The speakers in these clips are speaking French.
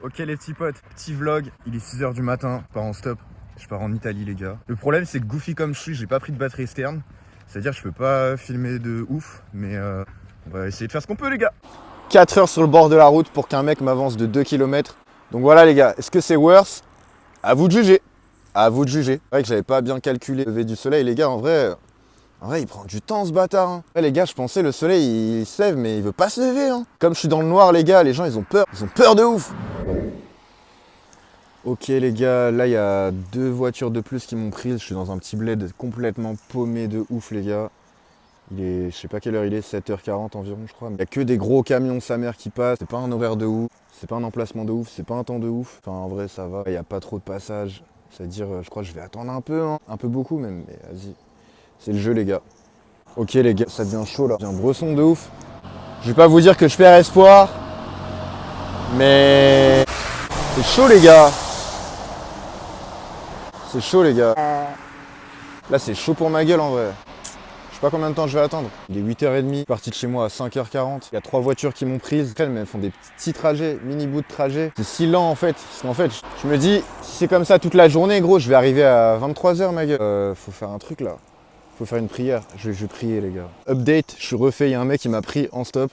Ok les petits potes, petit vlog, il est 6h du matin, je pars en stop, je pars en Italie les gars. Le problème c'est que goofy comme je suis, j'ai pas pris de batterie externe, c'est-à-dire que je peux pas filmer de ouf, mais on va essayer de faire ce qu'on peut les gars. 4 heures sur le bord de la route pour qu'un mec m'avance de 2 km. Donc voilà les gars, est-ce que c'est worth? À vous de juger, à vous de juger. C'est vrai que j'avais pas bien calculé le lever du soleil les gars, en vrai il prend du temps ce bâtard. Hein. Là, les gars, je pensais le soleil il se lève mais il veut pas se lever. Hein. Comme je suis dans le noir les gars, les gens ils ont peur de ouf. Ok les gars, là il y a 2 voitures de plus qui m'ont prise, je suis dans un petit bled complètement paumé de ouf les gars. Il est, je sais pas quelle heure il est, 7h40 environ je crois. Il y a que des gros camions sa mère qui passent, c'est pas un horaire de ouf, c'est pas un emplacement de ouf, c'est pas un temps de ouf. Enfin en vrai ça va, il y a pas trop de passages, c'est-à-dire je crois que je vais attendre un peu, hein. Un peu beaucoup même, mais vas-y. C'est le jeu les gars. Ok les gars, ça devient chaud là, j'ai un bresson de ouf. Je vais pas vous dire que je perds espoir, mais c'est chaud les gars. C'est chaud les gars. Là c'est chaud pour ma gueule en vrai. Je sais pas combien de temps je vais attendre. Il est 8h30, parti de chez moi à 5h40. Il y a 3 voitures qui m'ont prise. Mais elles font des petits trajets, mini bouts de trajet. C'est si lent en fait. Parce qu'en fait, je me dis, si c'est comme ça toute la journée, gros, je vais arriver à 23h ma gueule. Faut faire un truc là. Faut faire une prière. Je vais prier les gars. Update, je suis refait. Il y a un mec qui m'a pris en stop.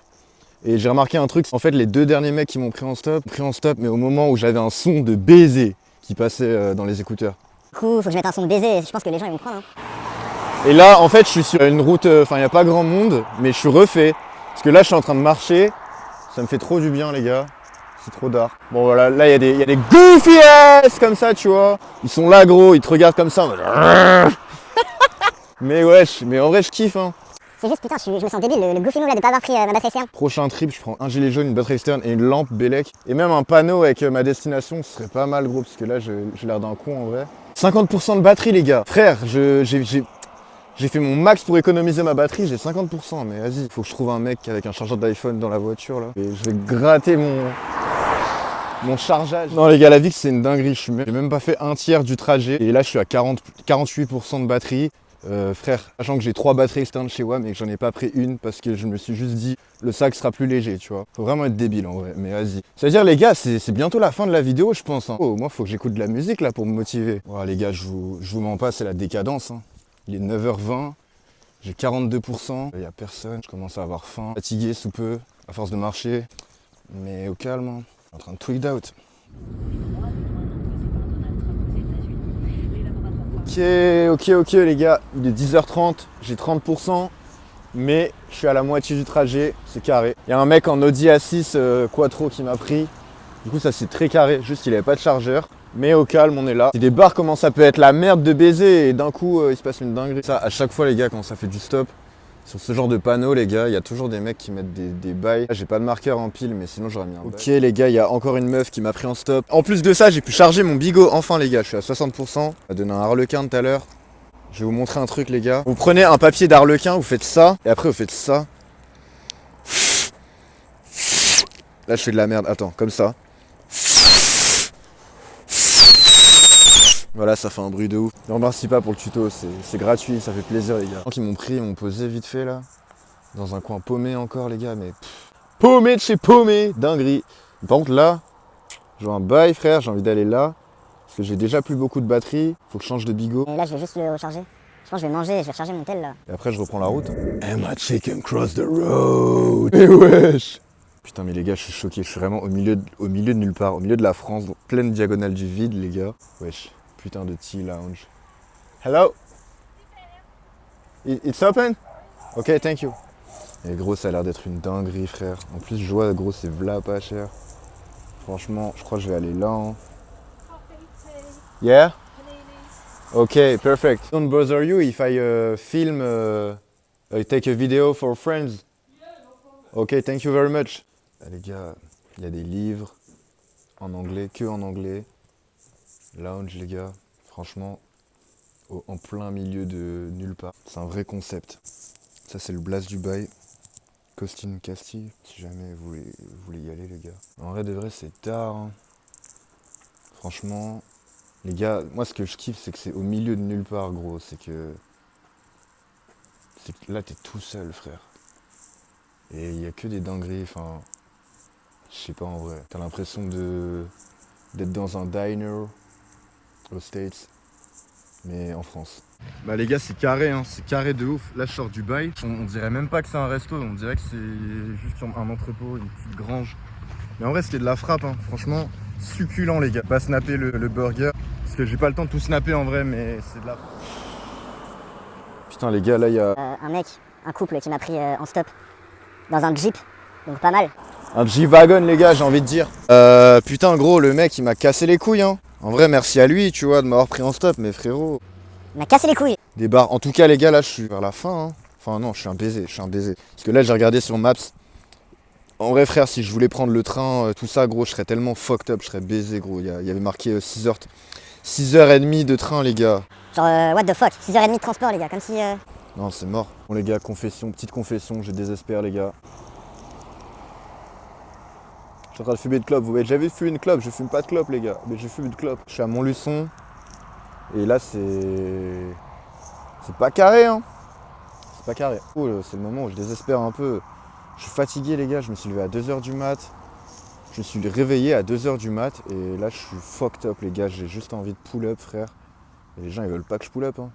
Et j'ai remarqué un truc. En fait, les 2 derniers mecs qui m'ont pris en stop, mais au moment où j'avais un son de baiser qui passait dans les écouteurs. Du coup, faut que je mette un son de baiser, je pense que les gens ils vont prendre. Hein. Et là, en fait, je suis sur une route, enfin, il n'y a pas grand monde, mais je suis refait. Parce que là, je suis en train de marcher. Ça me fait trop du bien, les gars. C'est trop d'art. Bon, voilà, là, il y a des goofy ass comme ça, tu vois. Ils sont là, gros, ils te regardent comme ça. En mode... mais wesh, mais en vrai, je kiffe, hein. C'est juste, putain, je me sens débile, le goofy move là de pas avoir pris ma batterie externe. Prochain trip, je prends un gilet jaune, une batterie externe et une lampe Bellec. Et même un panneau avec ma destination, ce serait pas mal, gros, parce que là, j'ai l'air d'un con, en vrai. 50% de batterie, les gars. Frère, j'ai fait mon max pour économiser ma batterie, j'ai 50%, mais vas-y, faut que je trouve un mec avec un chargeur d'iPhone dans la voiture là. Et je vais gratter mon chargeage. Non les gars, la VIX c'est une dinguerie, j'ai même pas fait un tiers du trajet. Et là je suis à 48% de batterie. Frère, sachant que j'ai 3 batteries externes chez WAM et que j'en ai pas pris une parce que je me suis juste dit le sac sera plus léger, tu vois. Faut vraiment être débile en vrai, mais vas-y. C'est-à-dire les gars, c'est bientôt la fin de la vidéo je pense. Hein. Oh, moi faut que j'écoute de la musique là pour me motiver. Ouais les gars, je vous mens pas, c'est la décadence. Hein. Il est 9h20, j'ai 42%, il n'y a personne, je commence à avoir faim, fatigué sous peu, à force de marcher, mais au calme, hein. Je suis en train de tweak out. Ok les gars, il est 10h30, j'ai 30%, mais je suis à la moitié du trajet, c'est carré. Il y a un mec en Audi A6 Quattro qui m'a pris, du coup ça c'est très carré, juste qu'il avait pas de chargeur. Mais au calme, on est là. C'est des bars, comment ça peut être la merde de baiser et d'un coup, il se passe une dinguerie. Ça, à chaque fois, les gars, quand ça fait du stop, sur ce genre de panneau, les gars, il y a toujours des mecs qui mettent des bails. J'ai pas de marqueur en pile, mais sinon, j'aurais mis un bail. Ok, les gars, il y a encore une meuf qui m'a pris en stop. En plus de ça, j'ai pu charger mon bigot. Enfin, les gars, je suis à 60%. On m'a donné un harlequin tout à l'heure. Je vais vous montrer un truc, les gars. Vous prenez un papier d'harlequin, vous faites ça, et après, vous faites ça. Là, je fais de la merde. Attends, comme ça. Voilà, ça fait un bruit de ouf. Ne remercie pas pour le tuto, c'est gratuit, ça fait plaisir les gars. Les gens qui m'ont pris, ils m'ont posé vite fait là. Dans un coin paumé encore les gars, mais paumé de chez paumé, dinguerie. Par contre là, je veux un bail frère, j'ai envie d'aller là. Parce que j'ai déjà plus beaucoup de batterie, faut que je change de bigot. Et là, je vais juste le recharger. Je pense que je vais manger, je vais recharger mon tel là. Et après je reprends la route. And my chicken cross the road. Mais wesh. Putain mais les gars, je suis choqué, je suis vraiment au milieu de nulle part, au milieu de la France, pleine diagonale du vide les gars. Wesh. Putain de tea lounge. Hello? It's open? Ok, thank you. Et gros, ça a l'air d'être une dinguerie, frère. En plus, je vois, gros, c'est v'là pas cher. Franchement, je crois que je vais aller là. Hein. Yeah? Ok, perfect. Don't bother you if I film, I take a video for friends. Ok, thank you very much. Ah, les gars, il y a des livres en anglais, que en anglais. Lounge les gars, franchement, en plein milieu de nulle part. C'est un vrai concept. Ça c'est le Blast du bail. Costin Castille, si jamais vous voulez y aller les gars. En vrai de vrai c'est tard. Hein. Franchement, les gars, moi ce que je kiffe c'est que c'est au milieu de nulle part gros. C'est que là t'es tout seul frère. Et il y a que des dingueries, enfin... Je sais pas en vrai. T'as l'impression d'être dans un diner aux States, mais en France. Bah les gars, c'est carré, hein, c'est carré de ouf. Là, je sors du bail. On dirait même pas que c'est un resto, on dirait que c'est juste un entrepôt, une petite grange. Mais en vrai, c'était de la frappe, hein. Franchement, succulent les gars. Pas snapper le burger, parce que j'ai pas le temps de tout snapper en vrai, mais c'est de la frappe. Putain les gars, là il y a Un mec, un couple qui m'a pris en stop dans un Jeep, donc pas mal. un G-Wagon les gars, j'ai envie de dire. Putain gros, le mec il m'a cassé les couilles, hein. En vrai, merci à lui, tu vois, de m'avoir pris en stop, mais frérot. Il m'a cassé les couilles. Des barres. En tout cas les gars, là je suis vers la fin, hein. Enfin non, je suis un baiser. Parce que là j'ai regardé sur Maps. En vrai frère, si je voulais prendre le train, tout ça gros, je serais tellement fucked up, je serais baisé gros. Il y avait marqué 6h30 de train les gars. Genre, what the fuck, 6h30 de transport, les gars, comme si. Non, c'est mort. Bon les gars, petite confession, je désespère les gars. Je suis en train de fumer une clope. Vous avez déjà vu fumer une clope? Je fume pas de clope les gars, mais je fume une clope. Je suis à Montluçon. Et là c'est pas carré hein. C'est pas carré. Oh, c'est le moment où je désespère un peu. Je suis fatigué les gars, je me suis levé à 2h du mat. Je me suis réveillé à 2h du mat et là je suis fucked up les gars, j'ai juste envie de pull up frère. Et les gens ils veulent pas que je pull up hein.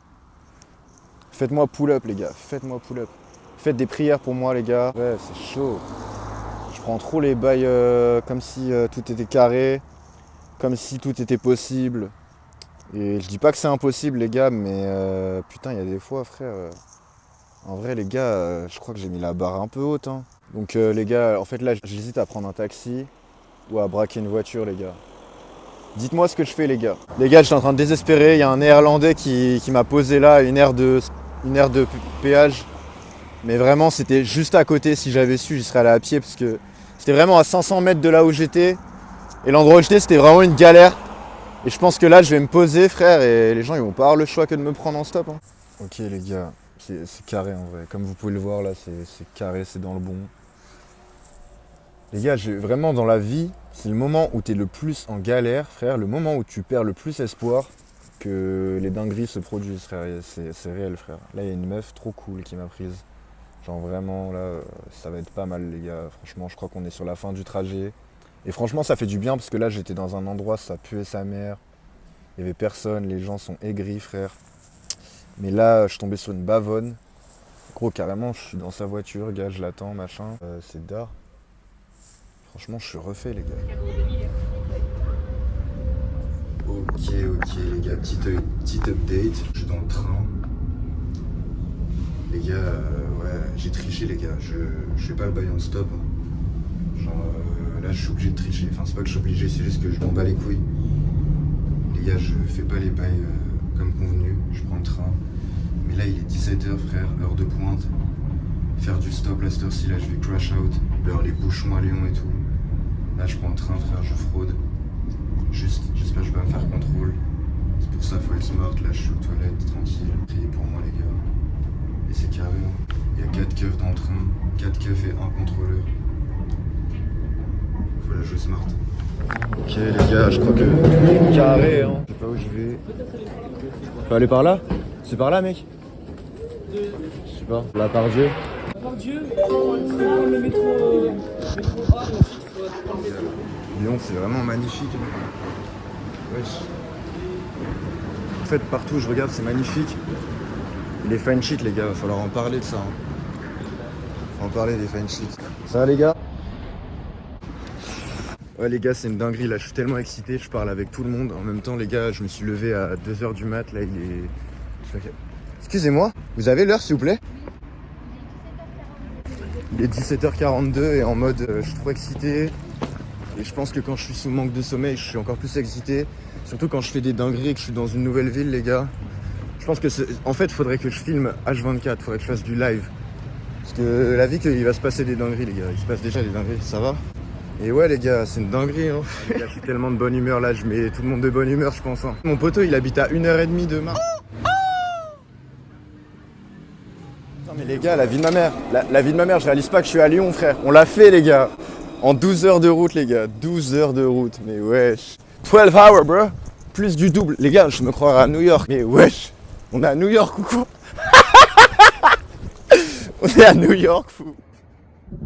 Faites-moi pull up les gars, faites-moi pull up. Faites des prières pour moi les gars. Ouais c'est chaud. Je prends trop les bails comme si tout était carré, comme si tout était possible. Et je dis pas que c'est impossible les gars, mais putain il y a des fois frère. En vrai les gars, je crois que j'ai mis la barre un peu haute hein. Donc les gars, en fait là j'hésite à prendre un taxi ou à braquer une voiture les gars. Dites-moi ce que je fais les gars. Les gars, je suis en train de désespérer, il y a un néerlandais qui m'a posé là, une aire de péage. Mais vraiment c'était juste à côté, si j'avais su j'y serais allé à pied parce que c'était vraiment à 500 mètres de là où j'étais. Et l'endroit où j'étais c'était vraiment une galère. Et je pense que là je vais me poser frère et les gens ils vont pas avoir le choix que de me prendre en stop hein. Ok les gars, c'est carré en vrai. Comme vous pouvez le voir là, c'est carré, c'est dans le bon. Les gars, vraiment dans la vie, c'est le moment où tu es le plus en galère, frère, le moment où tu perds le plus espoir que les dingueries se produisent, frère. C'est réel, frère. Là, il y a une meuf trop cool qui m'a prise. Genre vraiment, là, ça va être pas mal, les gars. Franchement, je crois qu'on est sur la fin du trajet. Et franchement, ça fait du bien parce que là, j'étais dans un endroit, ça puait sa mère. Il y avait personne, les gens sont aigris, frère. Mais là, je suis tombé sur une bavonne. Gros, carrément, je suis dans sa voiture, gars, je l'attends, machin. C'est d'art. Franchement, je suis refait, les gars. Ok, les gars, petite update. Je suis dans le train. Les gars, ouais, j'ai triché, les gars. Je fais pas le bail en stop. Genre, là, je suis obligé de tricher. Enfin, c'est pas que je suis obligé, c'est juste que je m'en bats les couilles. Les gars, je fais pas les bails comme convenu. Je prends le train. Mais là, il est 17h, frère, heure de pointe. Faire du stop, là, cette heure-ci, là, je vais crash out. Vers les bouchons à Lyon et tout. Là, je prends le train, frère, je fraude. Juste, j'espère que je vais pas me faire contrôle. C'est pour ça, faut être smart. Là, je suis aux toilettes, tranquille. Priez pour moi, les gars. Et c'est carré. Il y a 4 keufs dans le train. 4 keufs et 1 contrôleur. Faut la jouer smart. Ok, les gars, je crois que carré, hein. Je sais pas où je vais. Faut aller par là? C'est par là, mec? Je sais pas. Là, par Dieu. Par Dieu, prends le métro A, et ensuite Lyon, c'est vraiment magnifique. Wesh. En fait, partout où je regarde, c'est magnifique. Les fine shit, les gars, va falloir en parler de ça. Faut en parler des fine shit. Ça va, les gars? Ouais, les gars, c'est une dinguerie. Là, je suis tellement excité. Je parle avec tout le monde. En même temps, les gars, je me suis levé à 2h du mat. Là, il est. Excusez-moi, vous avez l'heure, s'il vous plaît? Il est 17h42 et en mode je suis trop excité. Et je pense que quand je suis sous manque de sommeil, je suis encore plus excité. Surtout quand je fais des dingueries et que je suis dans une nouvelle ville, les gars. Je pense que en fait, il faudrait que je filme H24, faudrait que je fasse du live. Parce que la vie qu'il va se passer des dingueries, les gars. Il se passe déjà des dingueries, ça va? Et ouais, les gars, c'est une dinguerie. Hein. Les gars, je suis tellement de bonne humeur là, je mets tout le monde de bonne humeur, je pense. Hein. Mon poteau, il habite à 1h30 de Mars. Non mais les gars, la vie de ma mère, la vie de ma mère, je réalise pas que je suis à Lyon, frère. On l'a fait, les gars. En 12 heures de route, les gars. 12 heures de route, mais wesh. 12 hours, bro. Plus du double. Les gars, je me croirais à New York. Mais wesh, on est à New York ou quoi? On est à New York, fou.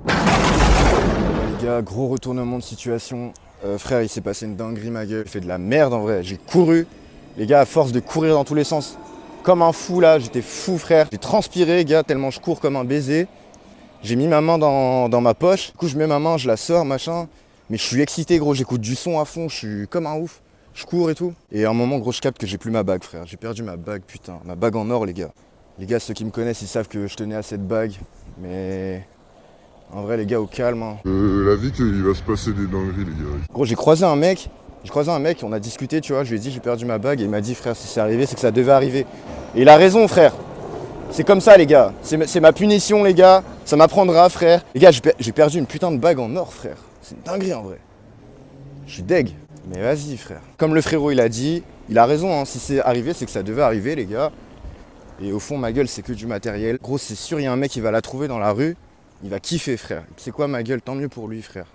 Les gars, gros retournement de situation. Frère, il s'est passé une dinguerie, ma gueule. J'ai fait de la merde en vrai. J'ai couru. Les gars, à force de courir dans tous les sens, comme un fou là, j'étais fou, frère. J'ai transpiré, gars, tellement je cours comme un baiser. J'ai mis ma main dans ma poche. Du coup, je mets ma main, je la sors, machin. Mais je suis excité, gros. J'écoute du son à fond. Je suis comme un ouf. Je cours et tout. Et à un moment, gros, je capte que j'ai plus ma bague, frère. J'ai perdu ma bague, putain. Ma bague en or, les gars. Les gars, ceux qui me connaissent, ils savent que je tenais à cette bague. Mais en vrai, les gars, au calme. Hein. La vie qu'il va se passer des dingueries, les gars. Gros, j'ai croisé un mec, on a discuté, tu vois, je lui ai dit j'ai perdu ma bague et il m'a dit frère, si c'est arrivé, c'est que ça devait arriver. Et il a raison, frère. C'est comme ça, les gars. C'est ma punition, les gars. Ça m'apprendra, frère. Les gars, j'ai perdu une putain de bague en or, frère. C'est une dinguerie, en vrai. Je suis deg. Mais vas-y, frère. Comme le frérot, il a dit, il a raison, hein. Si c'est arrivé, c'est que ça devait arriver, les gars. Et au fond, ma gueule, c'est que du matériel. Gros, c'est sûr, il y a un mec qui va la trouver dans la rue. Il va kiffer, frère. C'est quoi, ma gueule? Tant mieux pour lui, frère.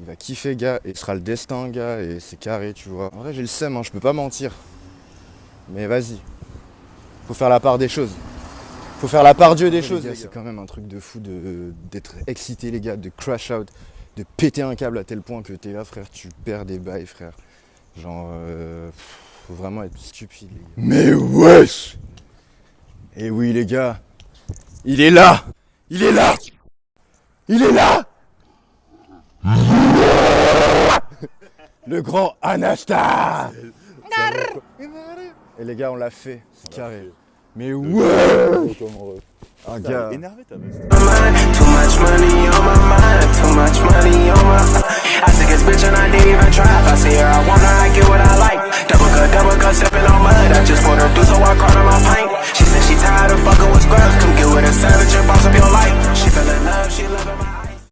Il va kiffer, gars, et ce sera le destin, gars, et c'est carré, tu vois. En vrai, j'ai le seum, hein, je peux pas mentir. Mais vas-y. Faut faire la part des choses. Faut faire la part Dieu des choses, les gars. C'est quand même un truc de fou d'être excité, les gars, de crash out, de péter un câble à tel point que t'es là, frère, tu perds des bails, frère. Genre, faut vraiment être stupide, les gars. Mais wesh! Et oui, les gars, il est là! Il est là! Il est là! Le grand Anastas! Et les gars, on l'a fait, c'est carré. Mais ouais! Un gars. Énervé ta veste. Too much money on my mind, too much money.